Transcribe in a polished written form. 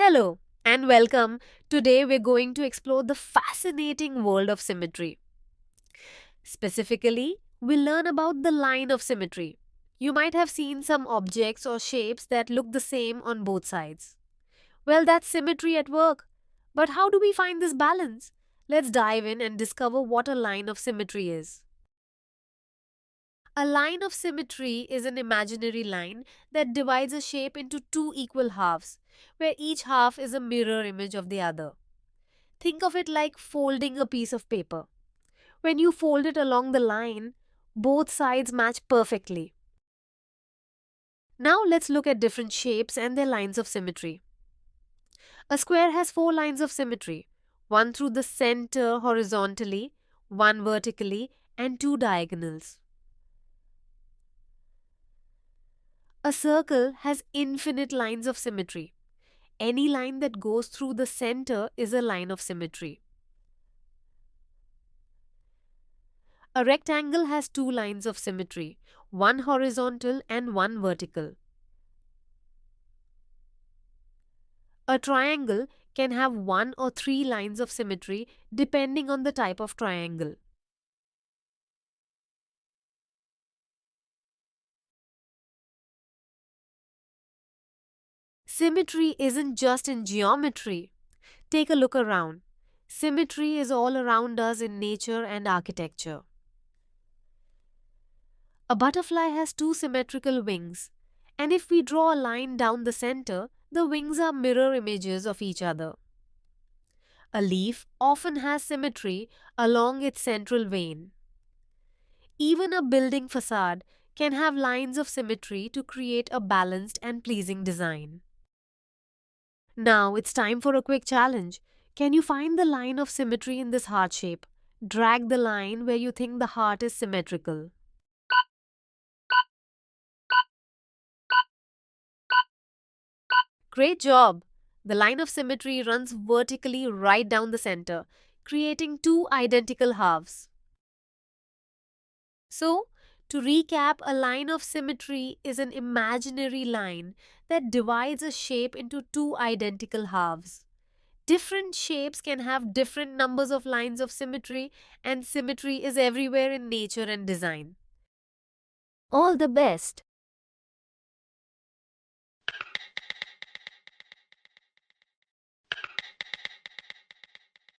Hello and welcome. Today we're going to explore the fascinating world of symmetry. Specifically, we'll learn about the line of symmetry. You might have seen some objects or shapes that look the same on both sides. Well, that's symmetry at work. But how do we find this balance? Let's dive in and discover what a line of symmetry is. A line of symmetry is an imaginary line that divides a shape into two equal halves, where each half is a mirror image of the other. Think of it like folding a piece of paper. When you fold it along the line, both sides match perfectly. Now let's look at different shapes and their lines of symmetry. A square has four lines of symmetry, one through the center horizontally, one vertically, and two diagonals. A circle has infinite lines of symmetry. Any line that goes through the center is a line of symmetry. A rectangle has two lines of symmetry, one horizontal and one vertical. A triangle can have one or three lines of symmetry depending on the type of triangle. Symmetry isn't just in geometry. Take a look around. Symmetry is all around us in nature and architecture. A butterfly has two symmetrical wings, and if we draw a line down the center, the wings are mirror images of each other. A leaf often has symmetry along its central vein. Even a building facade can have lines of symmetry to create a balanced and pleasing design. Now it's time for a quick challenge. Can you find the line of symmetry in this heart shape? Drag the line where you think the heart is symmetrical. Great job! The line of symmetry runs vertically right down the center, creating two identical halves. So, to recap, a line of symmetry is an imaginary line that divides a shape into two identical halves. Different shapes can have different numbers of lines of symmetry, and symmetry is everywhere in nature and design. All the best!